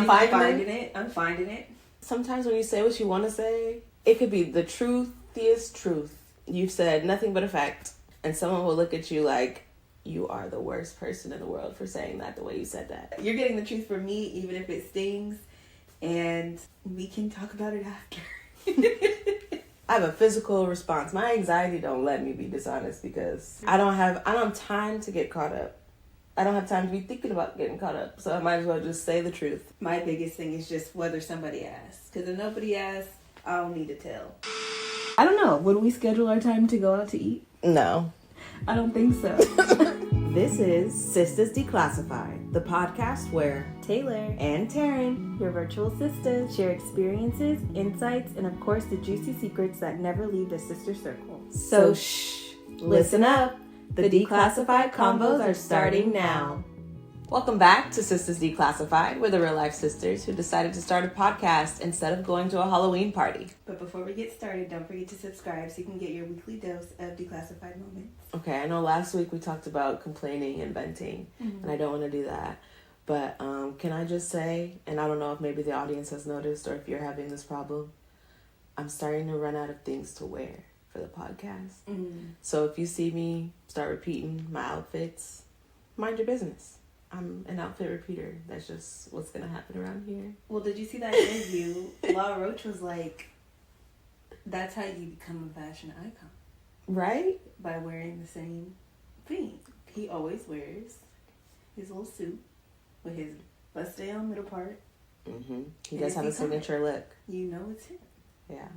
I'm finding it. Sometimes when you say what you want to say, it could be the truthiest truth. You've said nothing but a fact, and someone will look at you like you are the worst person in the world for saying that the way you said that. You're getting the truth from me, even if it stings, and we can talk about it after. I have a physical response. My anxiety don't let me be dishonest because I don't have time to get caught up. I don't have time to be thinking about getting caught up. So I might as well just say the truth. My biggest thing is just whether somebody asks. Because if nobody asks, I don't need to tell. I don't know. Would we schedule our time to go out to eat? No. I don't think so. This is Sistas Declassified, the podcast where Taylor and Taryn, your virtual sisters, share experiences, insights, and of course the juicy secrets that never leave the sister circle. So shh, listen up. The Declassified convos are starting now. Welcome back to Sistas Declassified. We're the real life sisters who decided to start a podcast instead of going to a Halloween party. But before we get started, don't forget to subscribe so you can get your weekly dose of declassified moments. Okay, I know last week we talked about complaining and venting, and I don't want to do that. But can I just say, and I don't know if maybe the audience has noticed or if you're having this problem, I'm starting to run out of things to wear for the podcast. So if you see me start repeating my outfits, mind your business. I'm an outfit repeater. That's just what's going to happen around here. Well, did you see that interview? Laura Roach was like, that's how you become a fashion icon. Right? By wearing the same thing. He always wears his little suit with his bust down middle part. He does have a signature look. You know it's him. Yeah.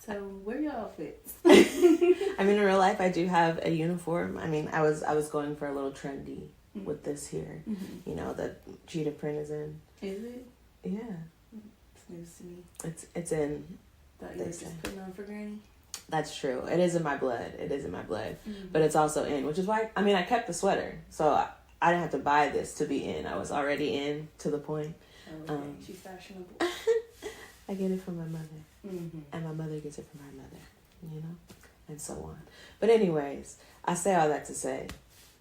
So, where are your outfits? I mean, in real life, I do have a uniform. I mean, I was going for a little trendy with this here. You know, that cheetah print is in. Is it? Yeah. It's news to me. It's in. Thought you were just putting on for granny. That's true. It is in my blood. But it's also in, which is why, I mean, I kept the sweater. So I didn't have to buy this to be in. I was already in to the point. Okay. She's fashionable. I get it from my mother. And my mother gets it from her mother, you know, and so on. But anyways, I say all that to say,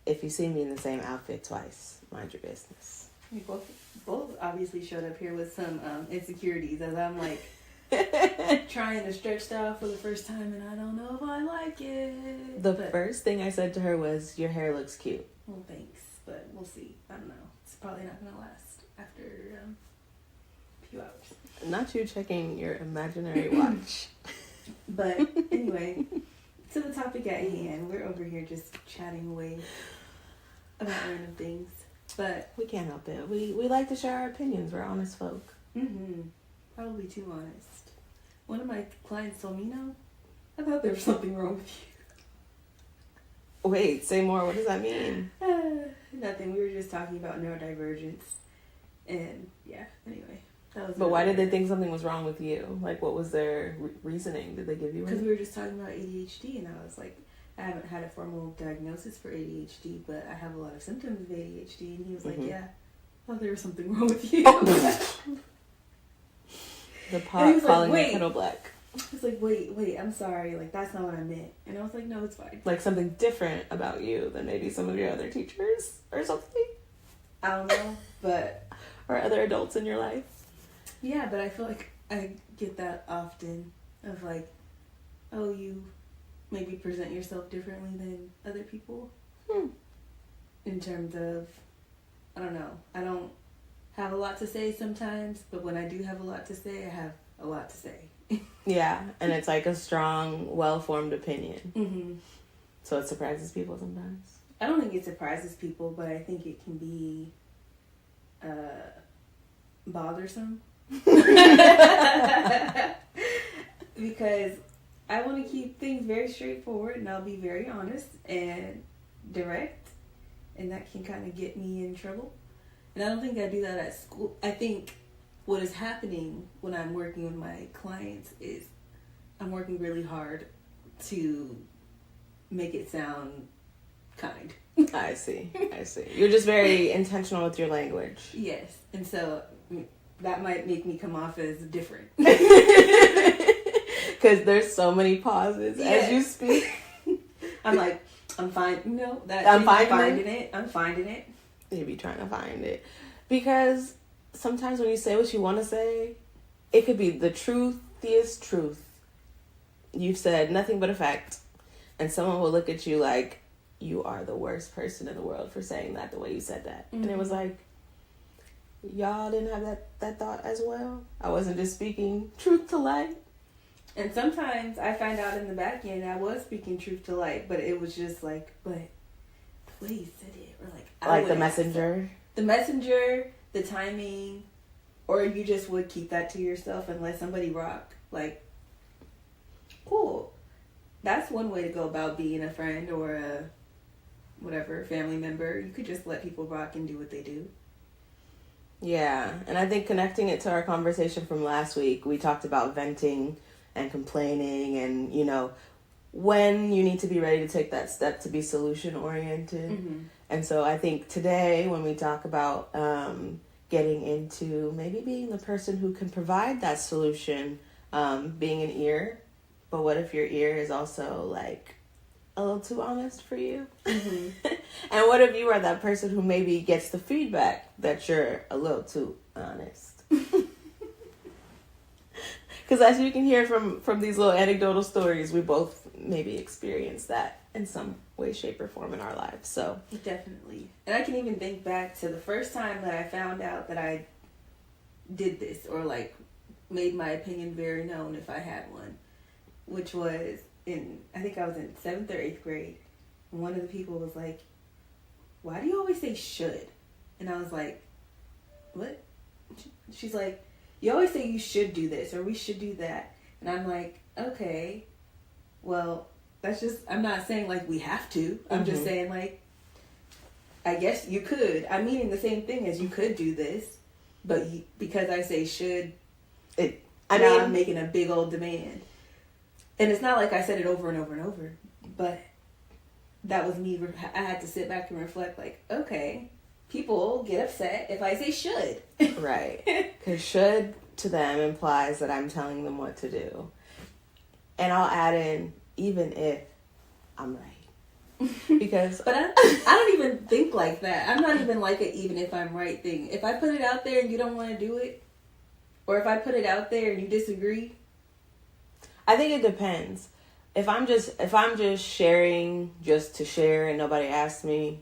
if you see me in the same outfit twice, mind your business. We both obviously showed up here with some insecurities, as I'm like trying to stretch style for the first time, and I don't know if I like it. The first thing I said to her was, your hair looks cute. Well, thanks, but we'll see. I don't know. It's probably not going to last after a few hours. Not you checking your imaginary watch. But anyway, to the topic at hand, we're over here just chatting away about random things. But we can't help it. We like to share our opinions. We're honest folk. Probably too honest. One of my clients told me, I thought there was something wrong with you. Wait, say more. What does that mean? Nothing. We were just talking about neurodivergence. And yeah, anyway. But why did they think something was wrong with you? Like, what was their reasoning? Did they give you? Because we were just talking about ADHD, and I was like, I haven't had a formal diagnosis for ADHD, but I have a lot of symptoms of ADHD. And he was like, yeah, I thought there was something wrong with you. The pot calling the kettle black. I was like, wait, I'm sorry. Like, that's not what I meant. And I was like, no, it's fine. Like something different about you than maybe some of your other teachers or something? I don't know, but... or other adults in your life? Yeah, but I feel like I get that often of like, oh, you maybe present yourself differently than other people. In terms of, I don't know. I don't have a lot to say sometimes, but when I do have a lot to say, I have a lot to say. Yeah, and it's like a strong, well-formed opinion. So it surprises people sometimes. I don't think it surprises people, but I think it can be bothersome. Because I want to keep things very straightforward, and I'll be very honest and direct, and that can kind of get me in trouble. And I don't think I do that at school. I think what is happening when I'm working with my clients is I'm working really hard to make it sound kind. I see. You're just very intentional with your language. Yes. And so that might make me come off as different. Because there's so many pauses as you speak. I'm like, I'm fine. No, I'm finding it. I'm finding it. You be trying to find it. Because sometimes when you say what you want to say, it could be the truthiest truth. You've said nothing but a fact. And someone will look at you like, you are the worst person in the world for saying that the way you said that. Mm-hmm. And it was like, y'all didn't have that thought as well? I wasn't just speaking truth to light. And sometimes I find out in the back end I was speaking truth to light, but it was just like, but the way you said it, or like the messenger. The messenger, the timing, or you just would keep that to yourself and let somebody rock. Like, cool. That's one way to go about being a friend or a whatever family member. You could just let people rock and do what they do. Yeah, and I think connecting it to our conversation from last week, we talked about venting and complaining and, you know, when you need to be ready to take that step to be solution oriented. Mm-hmm. And so I think today when we talk about getting into maybe being the person who can provide that solution, being an ear, but what if your ear is also like a little too honest for you? Mm-hmm. And what if you are that person who maybe gets the feedback that you're a little too honest? Because as you can hear from these little anecdotal stories, we both maybe experienced that in some way, shape, or form in our lives. So definitely. And I can even think back to the first time that I found out that I did this, or like made my opinion very known if I had one, which was I think I was in 7th or 8th grade. And one of the people was like, why do you always say should? And I was like, what? She's like, you always say you should do this or we should do that. And I'm like, okay, well, that's just, I'm not saying like we have to. I'm just saying like, I guess you could. I'm meaning the same thing as you could do this, but because I say should, I'm making a big old demand. And it's not like I said it over and over and over, but that was me. I had to sit back and reflect like, okay, people get upset if I say should. Right. Because should to them implies that I'm telling them what to do. And I'll add in, even if I'm right. Because but I don't even think like that. I'm not even like a even if I'm right thing. If I put it out there and you don't want to do it, or if I put it out there and you disagree, I think it depends. If I'm just sharing just to share and nobody asks me,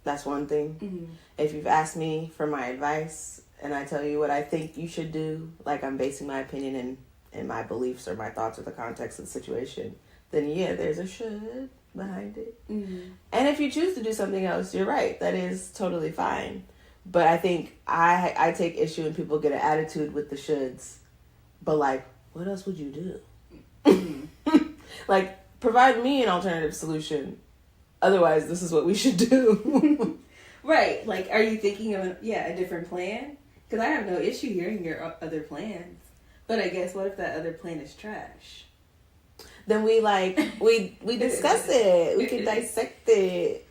that's one thing. Mm-hmm. If you've asked me for my advice and I tell you what I think you should do, like I'm basing my opinion in my beliefs or my thoughts or the context of the situation, then yeah, there's a should behind it. Mm-hmm. And if you choose to do something else, you're right. That is totally fine. But I think I take issue when people get an attitude with the shoulds. But like, what else would you do? Like, provide me an alternative solution. Otherwise, this is what we should do. Right. Like, are you thinking of a different plan? Because I have no issue hearing your other plans. But I guess what if that other plan is trash? Then we discuss it. We can dissect it.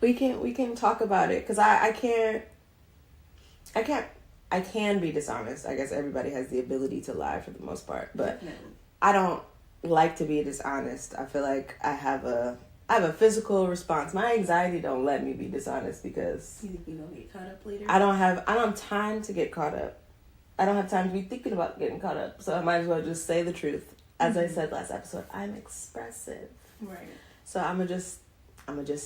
we can talk about it. Because I can be dishonest. I guess everybody has the ability to lie for the most part. But definitely. I don't like to be dishonest. I feel like I have a physical response. My anxiety don't let me be dishonest because you think you're gonna get caught up later? I don't have time to get caught up. I don't have time to be thinking about getting caught up. So I might as well just say the truth. As I said last episode, I'm expressive. Right. So I'm gonna just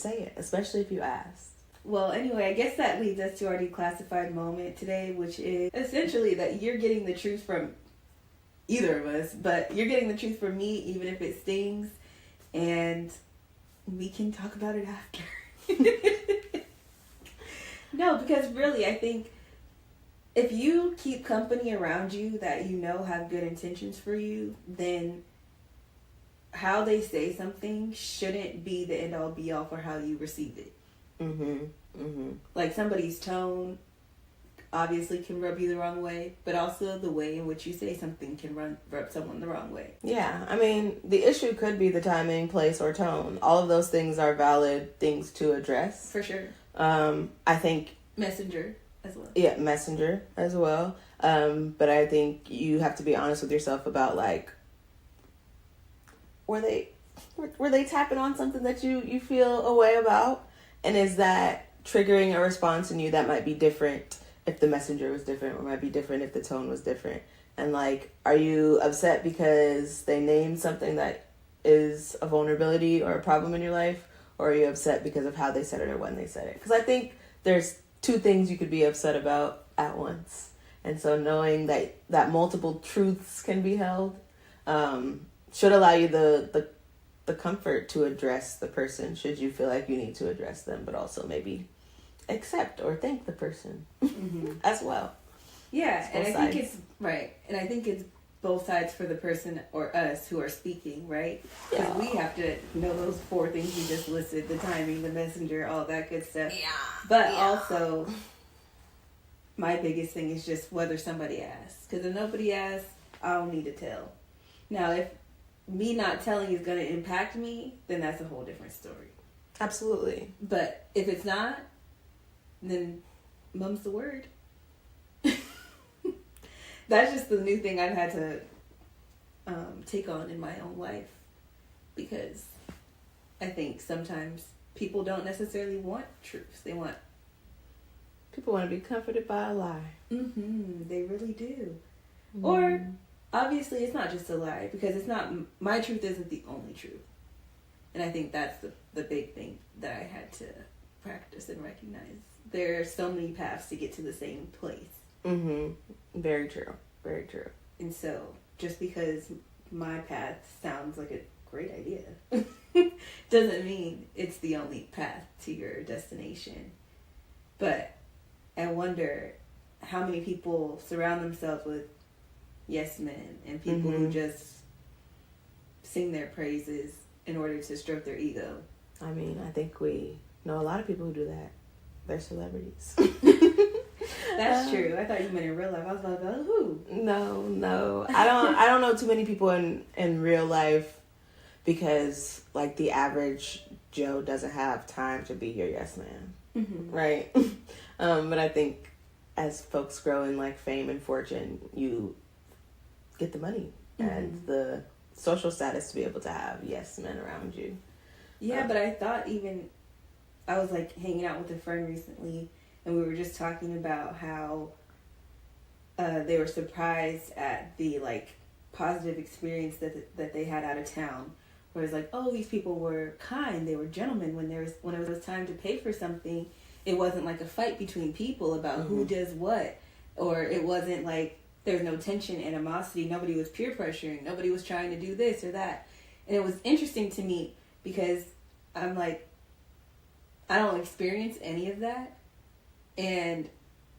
say it, especially if you asked. Well, anyway, I guess that leads us to our declassified moment today, which is essentially that you're getting the truth from either of us, but you're getting the truth from me, even if it stings, and we can talk about it after. No, because really, I think if you keep company around you that you know have good intentions for you, then how they say something shouldn't be the end all be all for how you receive it. Mm-hmm. Mm-hmm. Like somebody's tone obviously can rub you the wrong way, but also the way in which you say something can rub someone the wrong way. Yeah, I mean, the issue could be the timing, place, or tone. All of those things are valid things to address. For sure. I think... Messenger as well. Yeah, messenger as well. But I think you have to be honest with yourself about, like, were they tapping on something that you feel a way about? And is that triggering a response in you that might be different if the messenger was different, or might be different if the tone was different. And like, are you upset because they named something that is a vulnerability or a problem in your life, or are you upset because of how they said it or when they said it? Because I think there's two things you could be upset about at once. And so knowing that multiple truths can be held should allow you the comfort to address the person should you feel like you need to address them, but also maybe accept or thank the person as well. Yeah, and I think it's right. And I think it's both sides for the person or us who are speaking, right? Because we have to know those 4 things you just listed: the timing, the messenger, all that good stuff. Yeah. But also, my biggest thing is just whether somebody asks. Because if nobody asks, I don't need to tell. Now, if me not telling is going to impact me, then that's a whole different story. Absolutely. But if it's not, then mum's the word. That's just the new thing I've had to take on in my own life, because I think sometimes people don't necessarily want truth. People want to be comforted by a lie. They really do. Or obviously it's not just a lie, because it's not, my truth isn't the only truth. And I think that's the big thing that I had to practice and recognize. There are so many paths to get to the same place. Very true. Very true. And so, just because my path sounds like a great idea doesn't mean it's the only path to your destination. But I wonder how many people surround themselves with yes men and people who just sing their praises in order to stroke their ego. I mean, I think we know a lot of people who do that. They're celebrities. That's true. I thought you meant in real life. I was about to go, who? No. I don't know too many people in real life, because like the average Joe doesn't have time to be your yes man. Right? But I think as folks grow in like fame and fortune, you get the money and the social status to be able to have yes men around you. Yeah, but I thought I was like hanging out with a friend recently, and we were just talking about how they were surprised at the like positive experience that they had out of town. Where it's like, oh, these people were kind, they were gentlemen. When it was time to pay for something, it wasn't like a fight between people about who does what, or it wasn't like there was no tension, animosity. Nobody was peer pressuring. Nobody was trying to do this or that. And it was interesting to me because I'm like, I don't experience any of that. And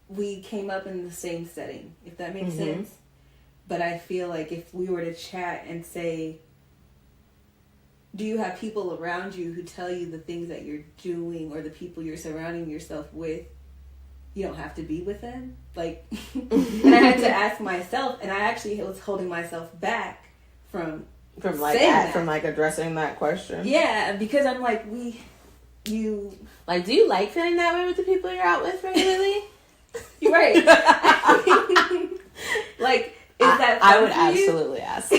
we came up in the same setting, if that makes sense. But I feel like if we were to chat and say, do you have people around you who tell you the things that you're doing, or the people you're surrounding yourself with, you don't have to be with them? Like, and I had to ask myself, and I actually was holding myself back from addressing that question. Yeah, because I'm like, you like, do you like feeling that way with the people you're out with regularly? You're right. Like, is that fun I would for absolutely you? ask.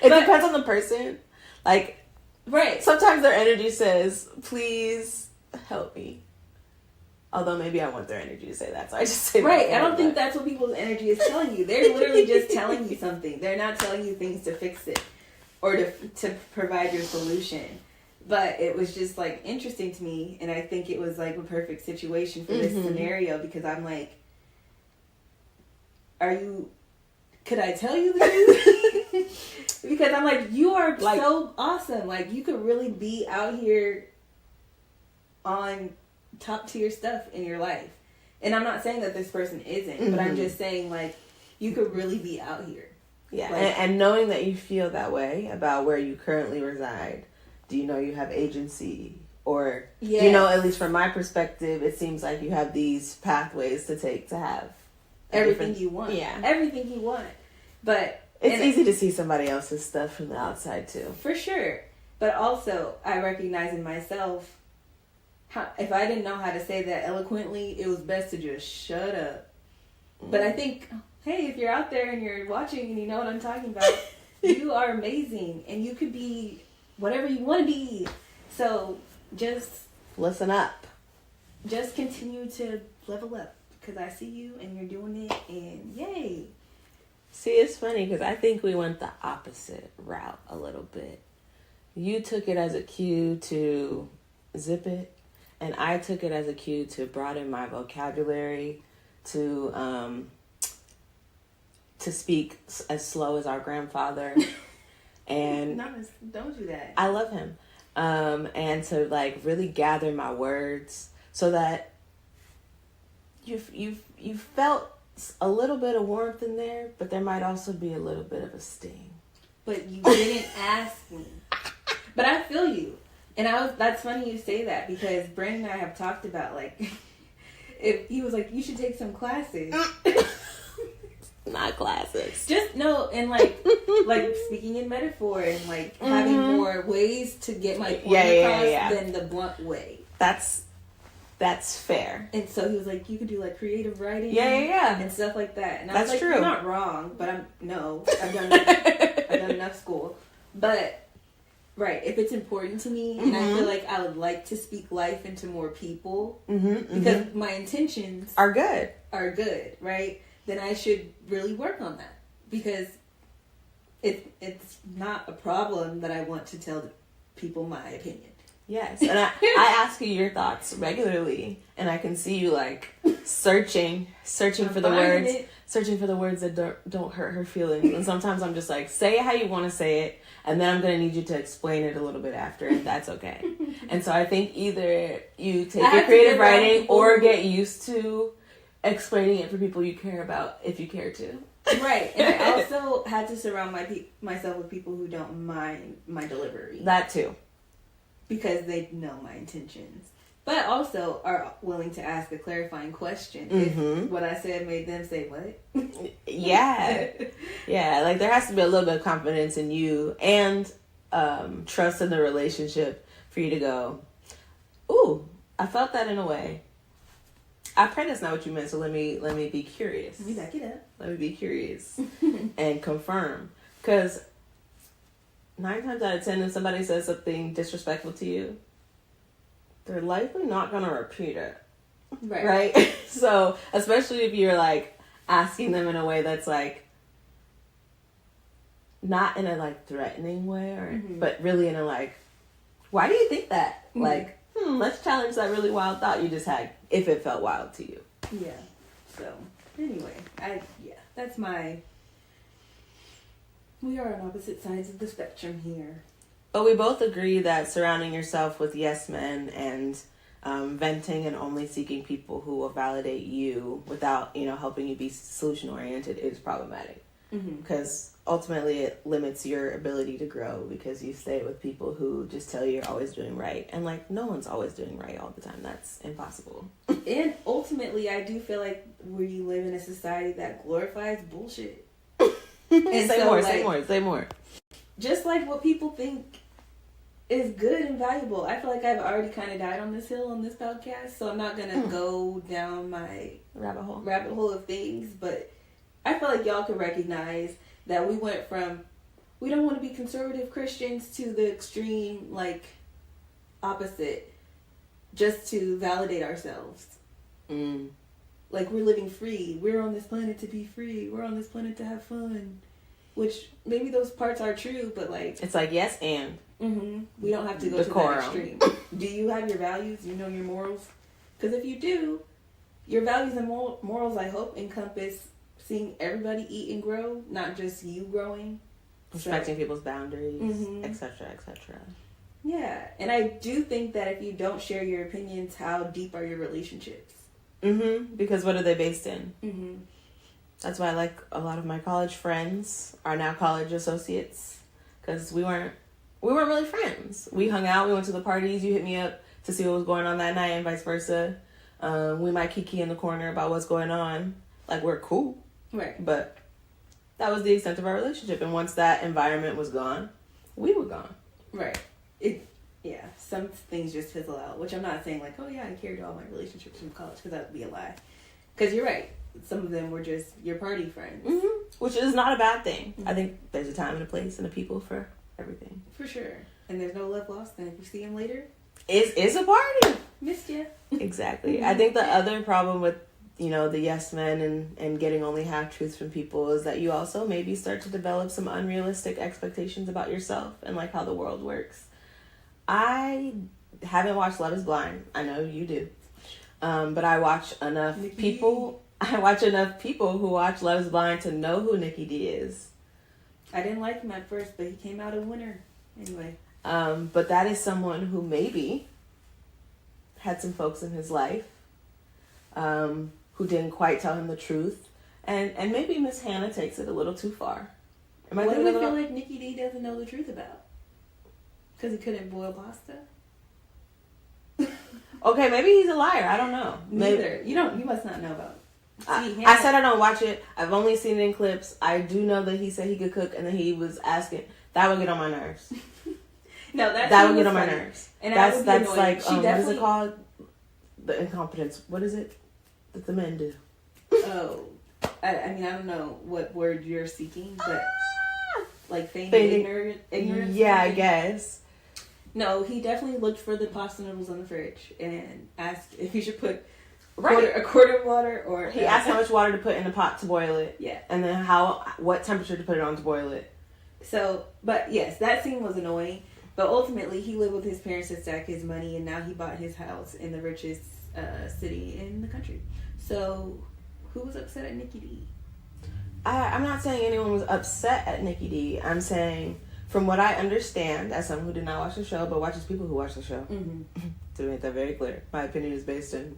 It depends on the person. Like, right. Sometimes their energy says, please help me. Although maybe I want their energy to say that, so I just say right. I don't think that's what people's energy is telling you. They're literally just telling you something. They're not telling you things to fix it or to provide your solution. But it was just like interesting to me, and I think it was like a perfect situation for this scenario, because I'm like, could I tell you this? Because I'm like, you are like, so awesome. Like, you could really be out here on top tier stuff in your life. And I'm not saying that this person isn't, but I'm just saying, like, you could really be out here. Yeah, like, and knowing that you feel that way about where you currently reside, do you know you have agency? Or, do you know, at least from my perspective, it seems like you have these pathways to take to have everything you want. Yeah. Everything you want. But it's easy to see somebody else's stuff from the outside, too. For sure. But also, I recognize in myself, if I didn't know how to say that eloquently, it was best to just shut up. But I think, hey, if you're out there and you're watching and you know what I'm talking about, you are amazing. And you could be whatever you want to be. So, just listen up. just continue to level up because I see you and you're doing it, and yay. See, it's funny because I think we went the opposite route a little bit. You took it as a cue to zip it, and I took it as a cue to broaden my vocabulary, to speak as slow as our grandfather. And don't do that. I love him. And to like really gather my words so that you felt a little bit of warmth in there, but there might also be a little bit of a sting. But you didn't ask me. But I feel you. And that's funny you say that because Brandon and I have talked about like if he was like, you should take some classes. Not classes. Just no, and like speaking in metaphor and like having more ways to get my point across than the blunt way. That's fair. And so he was like, you could do like creative writing, and stuff like that. And I was like, true. You're not wrong, but I've done enough school. But right, if it's important to me, and I feel like I would like to speak life into more people because my intentions are good, right? Then I should really work on that because it's not a problem that I want to tell people my opinion. Yes, and I ask you your thoughts regularly, and I can see you like searching for the words that don't hurt her feelings. And sometimes I'm just like, say it how you want to say it, and then I'm gonna need you to explain it a little bit after, if that's okay. And so I think either you take your creative writing or get used to explaining it for people you care about if you care to. Right, and I also had to surround myself with people who don't mind my delivery. That too. Because they know my intentions. But also are willing to ask a clarifying question. If what I said made them say, what? Yeah. Yeah, like there has to be a little bit of confidence in you and trust in the relationship for you to go, ooh, I felt that in a way. I pray that's not what you meant, so let me be curious. Let me back it up. Let me be curious and confirm. Because 9 times out of 10, if somebody says something disrespectful to you, they're likely not going to repeat it. Right? So, especially if you're, like, asking them in a way that's, like, not in a, like, threatening way, or but really in a, like, why do you think that? Like, let's challenge that really wild thought you just had, if it felt wild to you. Yeah. So, anyway, that's my... We are on opposite sides of the spectrum here. But we both agree that surrounding yourself with yes men and venting and only seeking people who will validate you without, helping you be solution oriented is problematic. Because ultimately it limits your ability to grow because you stay with people who just tell you you're always doing right. And like, no one's always doing right all the time. That's impossible. And ultimately, I do feel like we live in a society that glorifies bullshit. And say more. Just like what people think is good and valuable. I feel like I've already kind of died on this hill on this podcast, so I'm not going to go down my rabbit hole of things, but I feel like y'all can recognize that we went from, we don't want to be conservative Christians to the extreme, like, opposite, just to validate ourselves. Like, we're living free. We're on this planet to be free. We're on this planet to have fun. Which, maybe those parts are true, but like... It's like, yes, and. We don't have to go to that extreme. Do you have your values? You know your morals? Because if you do, your values and morals, I hope, encompass seeing everybody eat and grow, not just you growing. Respecting people's boundaries, etc., etc. Yeah. And I do think that if you don't share your opinions, how deep are your relationships? Because what are they based in? That's why, like, a lot of my college friends are now college associates. Because we weren't really friends. We hung out, we went to the parties, you hit me up to see what was going on that night and vice versa. We might kiki in the corner about what's going on. Like, we're cool. Right. But that was the extent of our relationship. And once that environment was gone, we were gone. Right. Yeah, some things just fizzle out, which I'm not saying like, oh yeah, I carried all my relationships from college, because that would be a lie. Because you're right. Some of them were just your party friends. Which is not a bad thing. I think there's a time and a place and a people for everything. For sure. And there's no love lost. And if you see them later, it's a party. Missed ya. Exactly. I think the other problem with, the yes men and getting only half truths from people is that you also maybe start to develop some unrealistic expectations about yourself and like how the world works. I haven't watched Love is Blind. I know you do. But I watch enough people who watch Love is Blind to know who Nikki D is. I didn't like him at first, but he came out a winner anyway. But that is someone who maybe had some folks in his life who didn't quite tell him the truth. And maybe Miss Hannah takes it a little too far. What do we feel like Nikki D doesn't know the truth about? Because he couldn't boil pasta? Okay, maybe he's a liar. I don't know. Neither. You must not know about it. I said I don't watch it. I've only seen it in clips. I do know that he said he could cook and then he was asking. That would get on my nerves. No, that would get on my nerves. And that's like, what is it called? The incompetence. What is it that the men do? Oh. I mean, I don't know what word you're seeking, but like feigning ignorance? Yeah, I guess. No, he definitely looked for the pasta noodles on the fridge and asked if he should put a quart of water or... He asked how much water to put in the pot to boil it. Yeah. And then what temperature to put it on to boil it. So, but yes, that scene was annoying. But ultimately, he lived with his parents to stack his money, and now he bought his house in the richest city in the country. So, who was upset at Nikki D? I'm not saying anyone was upset at Nikki D. I'm saying... From what I understand, as someone who did not watch the show, but watches people who watch the show, to make that very clear, my opinion is based in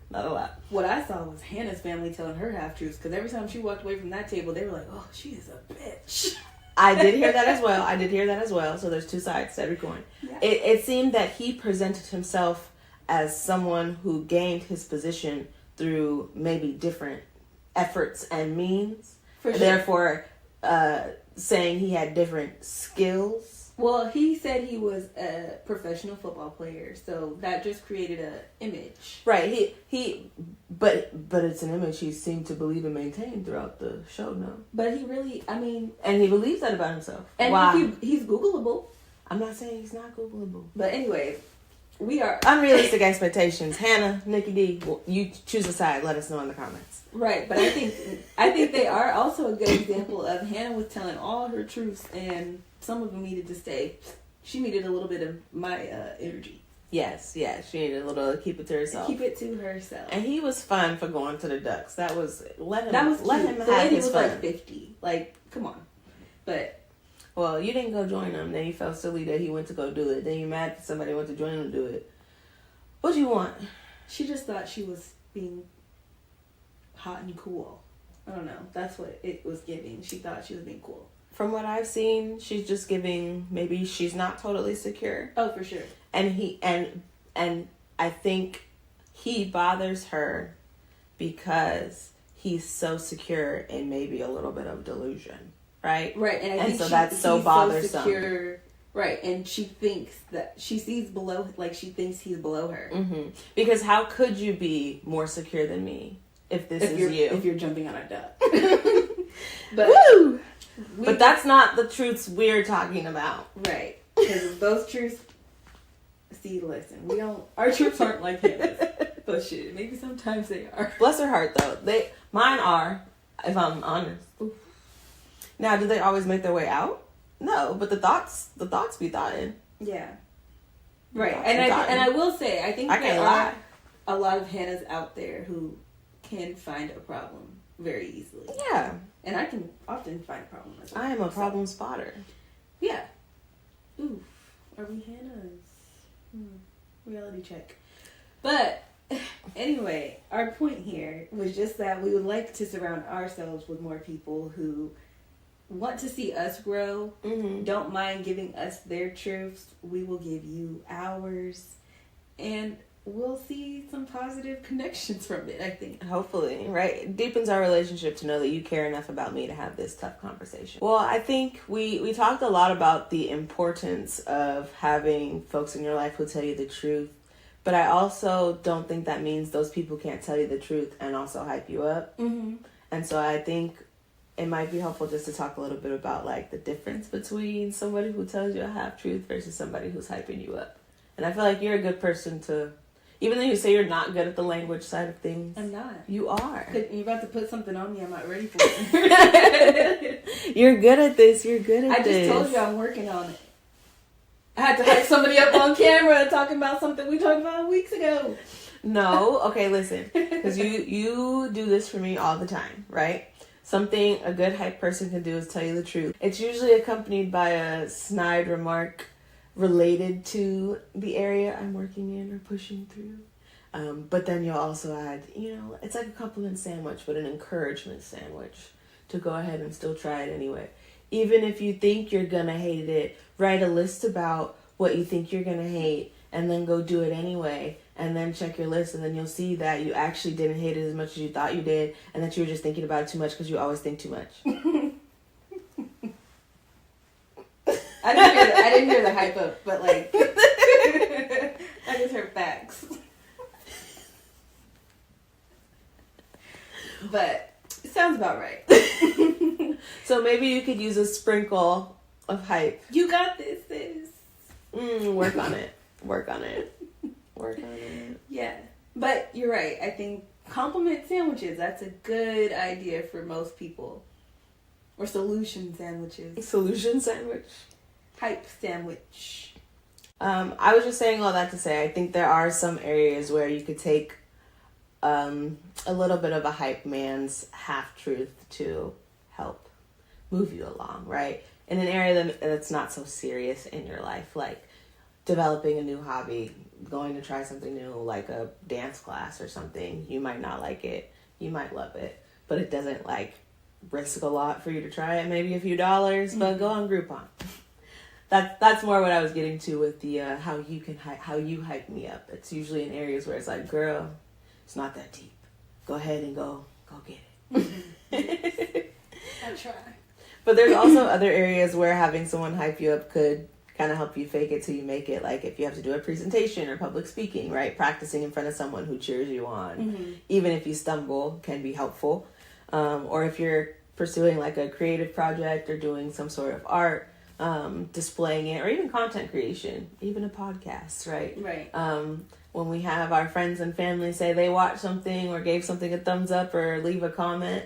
not a lot. What I saw was Hannah's family telling her half truths, because every time she walked away from that table, they were like, "Oh, she is a bitch." I did hear that as well. So there's two sides to every coin. Yeah. It seemed that he presented himself as someone who gained his position through maybe different efforts and means. For sure. Therefore, saying he had different skills. Well, he said he was a professional football player, so that just created an image. Right. But it's an image he seemed to believe and maintain throughout the show. No. But he really, and he believes that about himself. And he's Googleable. I'm not saying he's not Googleable. But anyway, we are unrealistic expectations. Hannah, Nikki D, you choose a side. Let us know in the comments. Right, but I think they are also a good example of Hannah was telling all her truths, and some of them needed to stay. She needed a little bit of my energy. Yes, she needed a little to keep it to herself. Keep it to herself. And he was fun for going to the Ducks. Let him have his fun. Like 50. Like, come on. But well, you didn't go join him. Then you felt silly that he went to go do it. Then you mad that somebody went to join him to do it. What do you want? She just thought she was being hot and cool. I don't know. That's what it was giving. She thought she was being cool. From what I've seen, she's just giving, maybe she's not totally secure. Oh, for sure. And I think he bothers her because he's so secure in maybe a little bit of delusion. Right? Right. And I think so that's so bothersome. So secure, right. And she thinks that she sees below, like she thinks he's below her. Mm-hmm. Because how could you be more secure than me if you're jumping on a duck? But woo! But that's not the truths we're talking about. Right. Because those truths, our truths aren't like his. But shit, maybe sometimes they are. Bless her heart though. Mine are, if I'm honest. Oof. Now, do they always make their way out? No, but the thoughts be thoughting. Yeah. Right. And I will say, I think there are a lot of Hannahs out there who can find a problem very easily. Yeah. And I can often find a problem as well. I am a problem spotter. Yeah. Ooh. Are we Hannahs? Reality check. But anyway, our point here was just that we would like to surround ourselves with more people who want to see us grow, don't mind giving us their truths. We will give you ours, and we'll see some positive connections from it, I think. Hopefully, right? It deepens our relationship to know that you care enough about me to have this tough conversation. Well, I think we talked a lot about the importance of having folks in your life who tell you the truth, but I also don't think that means those people can't tell you the truth and also hype you up. Mm-hmm. And so I think it might be helpful just to talk a little bit about like the difference between somebody who tells you a half truth versus somebody who's hyping you up. And I feel like you're a good person Even though you say you're not good at the language side of things. I'm not. You are. You're about to put something on me I'm not ready for it. You're good at this. You're good at this. I just told you I'm working on it. I had to hype somebody up on camera talking about something we talked about weeks ago. No. Okay, listen. Because you do this for me all the time, right? Something a good hype person can do is tell you the truth. It's usually accompanied by a snide remark related to the area I'm working in or pushing through. But then you'll also add, it's like a compliment sandwich, but an encouragement sandwich to go ahead and still try it anyway. Even if you think you're going to hate it, write a list about what you think you're going to hate and then go do it anyway. And then check your list and then you'll see that you actually didn't hate it as much as you thought you did and that you were just thinking about it too much because you always think too much. I didn't hear the hype up, but like, I just heard facts. But it sounds about right. So maybe you could use a sprinkle of hype. You got this, sis. Work on it. Work on it. Yeah. But you're right. I think compliment sandwiches, that's a good idea for most people. Or solution sandwiches. Solution sandwich? Hype sandwich. I was just saying all that to say I think there are some areas where you could take a little bit of a hype man's half-truth to help move you along, right? In an area that's not so serious in your life, like developing a new hobby, going to try something new, like a dance class or something. You might not like it. You might love it. But it doesn't, risk a lot for you to try it. Maybe a few dollars, but go on Groupon. That's more what I was getting to with the how you hype me up. It's usually in areas where it's like, girl, it's not that deep. Go ahead and go get it. I try. But there's also other areas where having someone hype you up could kind of help you fake it till you make it. Like if you have to do a presentation or public speaking, right? Practicing in front of someone who cheers you on, even if you stumble, can be helpful. Or if you're pursuing like a creative project or doing some sort of art, displaying it, or even content creation, even a podcast, right? Right. When we have our friends and family say they watched something or gave something a thumbs up or leave a comment,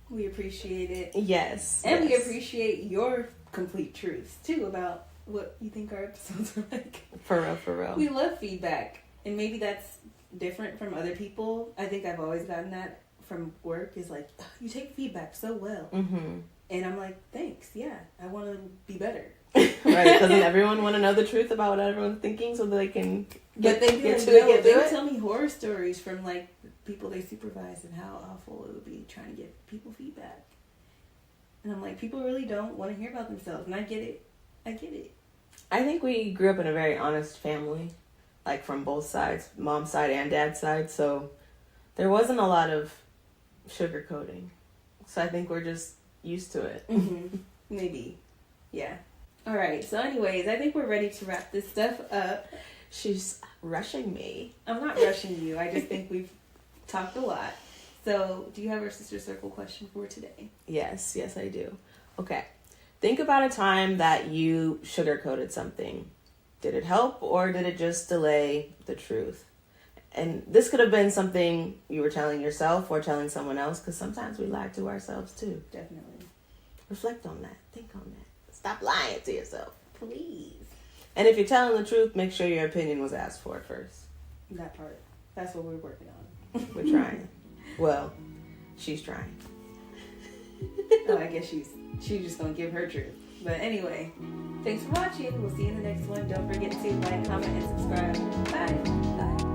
we appreciate it. Yes. And we appreciate your complete truths too about what you think our episodes are like. For real. We love feedback, and maybe that's different from other people. I think I've always gotten that from work, is like, you take feedback so well. And I'm like, thanks, yeah, I want to be better. Right, doesn't everyone want to know the truth about what everyone's thinking so that they can they tell me horror stories from like people they supervise and how awful it would be trying to give people feedback. And I'm like, people really don't want to hear about themselves, and I get it. I think we grew up in a very honest family, like from both sides, mom's side and dad's side, so there wasn't a lot of sugarcoating. So I think we're just used to it. Maybe. Yeah. All right. So anyways, I think we're ready to wrap this stuff up. She's rushing me. I'm not rushing you. I just think we've talked a lot. So do you have our sister circle question for today? Yes, I do. Okay. Think about a time that you sugarcoated something. Did it help or did it just delay the truth? And this could have been something you were telling yourself or telling someone else, because sometimes we lie to ourselves too. Definitely. Reflect on that. Think on that. Stop lying to yourself, please. And if you're telling the truth, make sure your opinion was asked for first. That part. That's what we're working on. We're trying. Well, she's trying. Oh, I guess she's just gonna give her truth. But anyway, thanks for watching. We'll see you in the next one. Don't forget to like, comment, and subscribe. Bye.